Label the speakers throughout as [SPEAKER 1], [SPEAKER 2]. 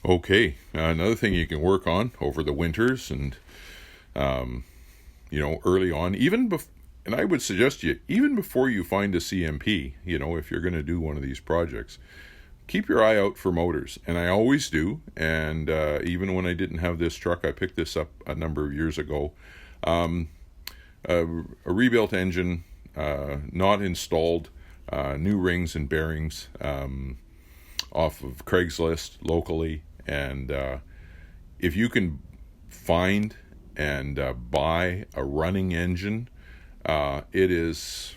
[SPEAKER 1] Okay, another thing you can work on over the winters and early on, and I would suggest you even before you find a CMP, if you're going to do one of these projects, keep your eye out for motors. And I always do. And even when I didn't have this truck, I picked this up a number of years ago. A rebuilt engine, not installed, new rings and bearings off of Craigslist locally. And if you can find and buy a running engine, it is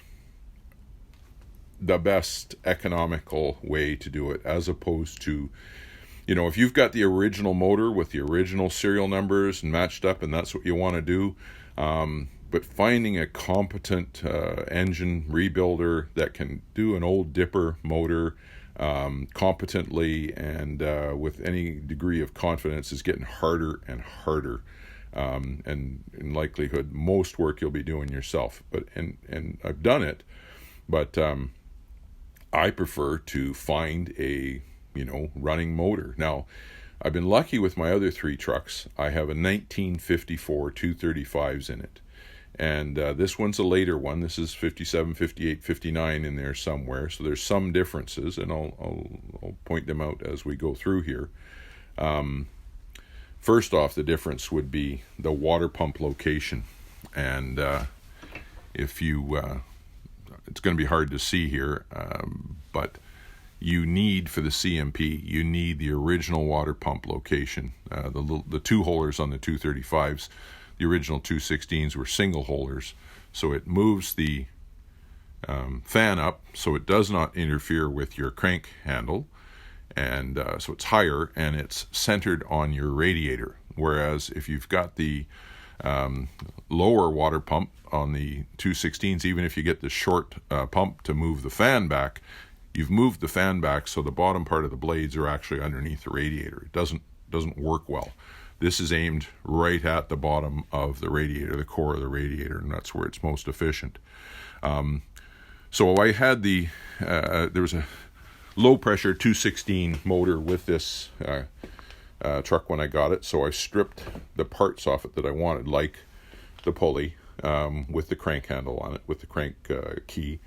[SPEAKER 1] the best economical way to do it, as opposed to, if you've got the original motor with the original serial numbers and matched up and that's what you want to do, but finding a competent engine rebuilder that can do an old dipper motor competently and with any degree of confidence is getting harder and harder. And in likelihood, most work you'll be doing yourself. But and I've done it, but I prefer to find a running motor. Now, I've been lucky with my other three trucks. I have a 1954 235s in it. And this one's a later one. This is 57, 58, 59 in there somewhere. So there's some differences, and I'll point them out as we go through here. First off, the difference would be the water pump location. And if you, it's going to be hard to see here, but you need, for the CMP, you need the original water pump location. The two holers on the 235s. The original 216s were single holers, so it moves the fan up so it does not interfere with your crank handle, and so it's higher and it's centered on your radiator. Whereas if you've got the lower water pump on the 216s, even if you get the short pump to move the fan back, you've moved the fan back so the bottom part of the blades are actually underneath the radiator. It doesn't work well. This is aimed right at the bottom of the radiator, the core of the radiator, and that's where it's most efficient. So I had there was a low pressure 216 motor with this truck when I got it, so I stripped the parts off it that I wanted, like the pulley with the crank handle on it, with the crank key,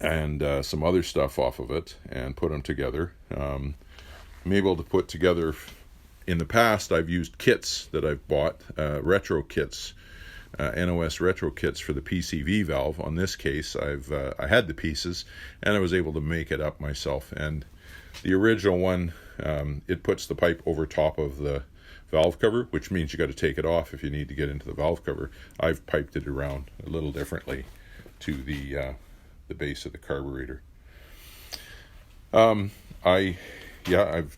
[SPEAKER 1] and some other stuff off of it, and put them together. I'm able to put together. In the past, I've used kits that I've bought, retro kits, NOS retro kits for the PCV valve. On this case, I had the pieces, and I was able to make it up myself. And the original one, it puts the pipe over top of the valve cover, which means you got to take it off if you need to get into the valve cover. I've piped it around a little differently to the base of the carburetor. I've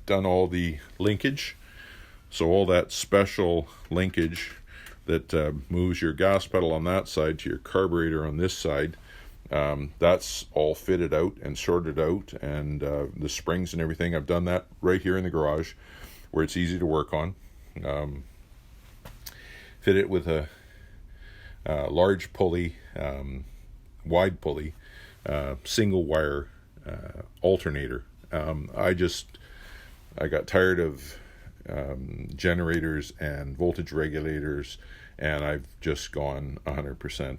[SPEAKER 1] done all the linkage. So all that special linkage that moves your gas pedal on that side to your carburetor on this side, that's all fitted out and sorted out, and the springs and everything. I've done that right here in the garage where it's easy to work on. Fit it with a large pulley, wide pulley, single wire alternator. I got tired of generators and voltage regulators, and I've just gone 100%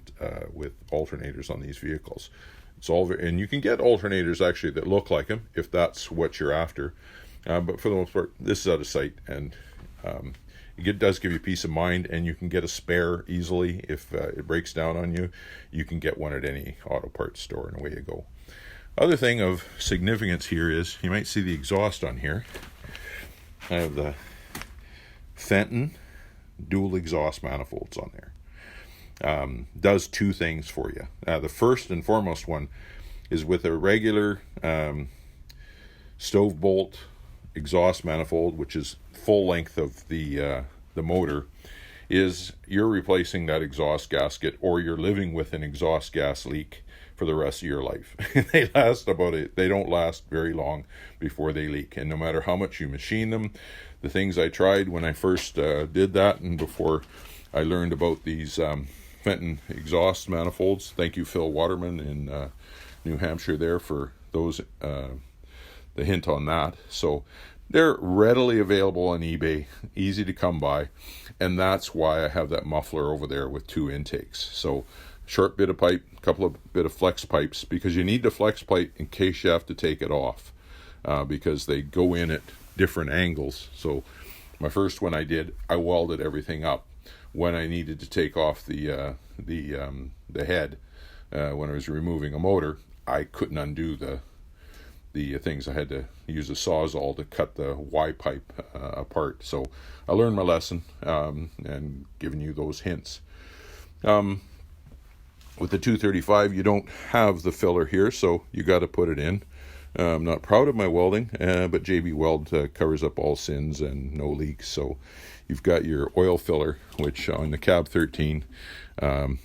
[SPEAKER 1] with alternators on these vehicles. It's all and you can get alternators actually that look like them if that's what you're after, but for the most part, this is out of sight, and it does give you peace of mind, and you can get a spare easily if it breaks down on you. You can get one at any auto parts store, and away you go. Other thing of significance here is you might see the exhaust on here. I have the Fenton dual exhaust manifolds on there. Does two things for you. The first and foremost one is with a regular stove bolt exhaust manifold, which is full length of the motor, is you're replacing that exhaust gasket, or you're living with an exhaust gas leak for the rest of your life. They don't last very long before they leak, and no matter how much you machine them, the things I tried when I first did that, and before I learned about these Fenton exhaust manifolds, thank you Phil Waterman in New Hampshire there for those the hint on that. So They're readily available on eBay, easy to come by, and that's why I have that muffler over there with 2 intakes. So short bit of pipe, couple of bit of flex pipes, because you need the flex pipe in case you have to take it off, because they go in at different angles. So my first one I did, I welded everything up. When I needed to take off the head, when I was removing a motor, I couldn't undo the things. I had to use a Sawzall to cut the Y pipe apart. So I learned my lesson, and giving you those hints. With the 235, you don't have the filler here, so you got to put it in. I'm not proud of my welding, but JB Weld covers up all sins and no leaks. So you've got your oil filler, which on the Cab 13,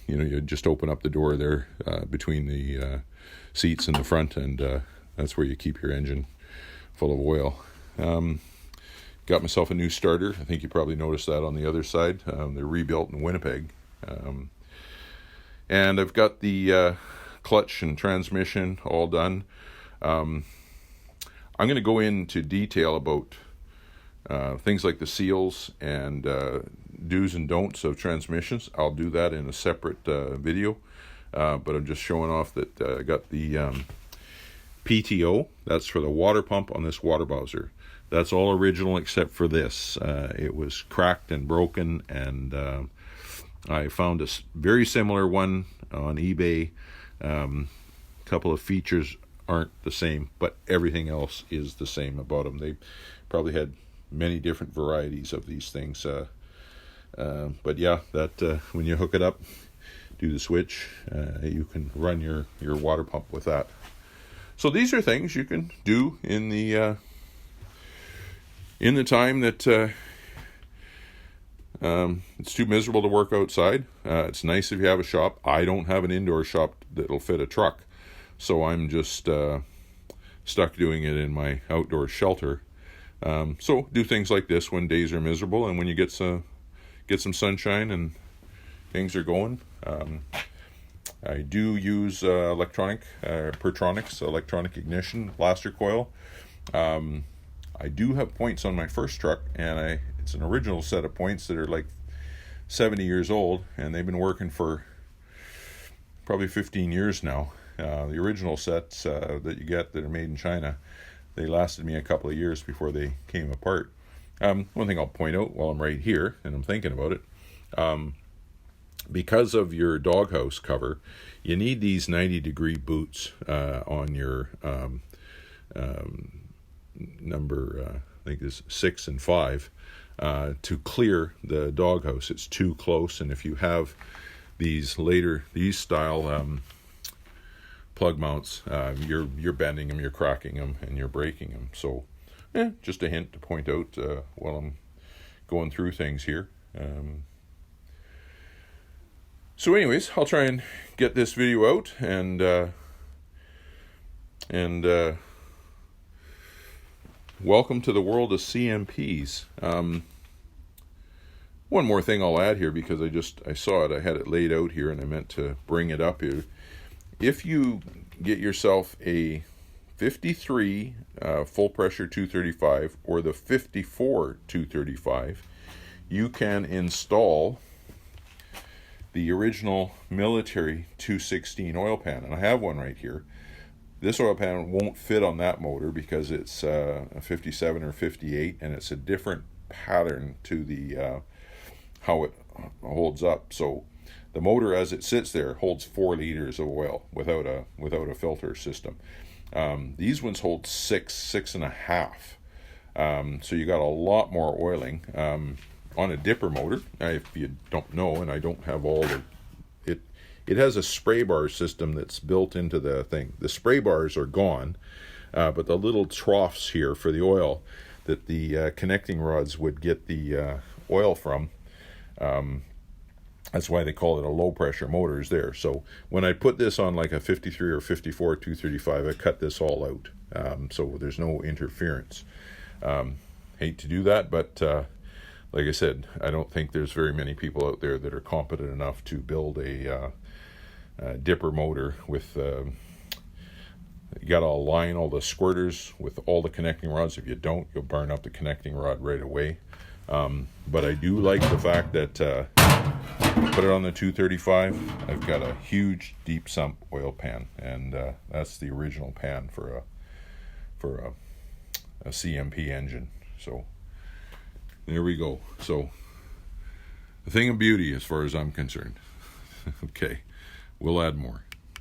[SPEAKER 1] you just open up the door there between the seats in the front, and that's where you keep your engine full of oil. Got myself a new starter. I think you probably noticed that on the other side. They're rebuilt in Winnipeg. And I've got the clutch and transmission all done. I'm going to go into detail about things like the seals and do's and don'ts of transmissions. I'll do that in a separate video. But I'm just showing off that I got the PTO. That's for the water pump on this water bowser. That's all original except for this. It was cracked and broken, and I found a very similar one on eBay. Couple of features aren't the same, but everything else is the same about them. They probably had many different varieties of these things. But yeah, that when you hook it up, do the switch, you can run your water pump with that. So these are things you can do in the time that it's too miserable to work outside. It's nice if you have a shop. I don't have an indoor shop that'll fit a truck, so I'm just stuck doing it in my outdoor shelter. So do things like this when days are miserable, and when you get some sunshine and things are going. I do use Pertronix electronic ignition blaster coil. I do have points on my first truck, and it's an original set of points that are like 70 years old, and they've been working for probably 15 years now. The original sets that you get that are made in China, they lasted me a couple of years before they came apart. One thing I'll point out while I'm right here, and I'm thinking about it, because of your doghouse cover, you need these 90-degree boots on your number, I think is 6 and 5, to clear the doghouse. It's too close, and if you have these style plug mounts, you're bending them, you're cracking them, and you're breaking them. So, just a hint to point out while I'm going through things here. So anyways, I'll try and get this video out, and welcome to the world of CMPs. One more thing I'll add here, because I saw it, I had it laid out here, and I meant to bring it up here. If you get yourself a 53 full pressure 235 or the 54 235, you can install the original military 216 oil pan, and I have one right here. This oil pan won't fit on that motor because it's a 57 or 58, and it's a different pattern to the how it holds up. So the motor, as it sits there, holds 4 liters of oil without a filter system. These ones hold 6.5. So you got a lot more oiling. On a dipper motor, if you don't know, and I don't have all the, it has a spray bar system that's built into the thing. The spray bars are gone, but the little troughs here for the oil that the connecting rods would get the oil from, that's why they call it a low pressure motor, is there. So when I put this on like a 53 or 54 235, I cut this all out, so there's no interference. Hate to do that, but like I said, I don't think there's very many people out there that are competent enough to build a dipper motor with You got to align all the squirters with all the connecting rods. If you don't, you'll burn up the connecting rod right away. But I do like the fact that put it on the 235. I've got a huge deep sump oil pan, and that's the original pan for a CMP engine. So there we go. So a thing of beauty as far as I'm concerned. Okay, we'll add more.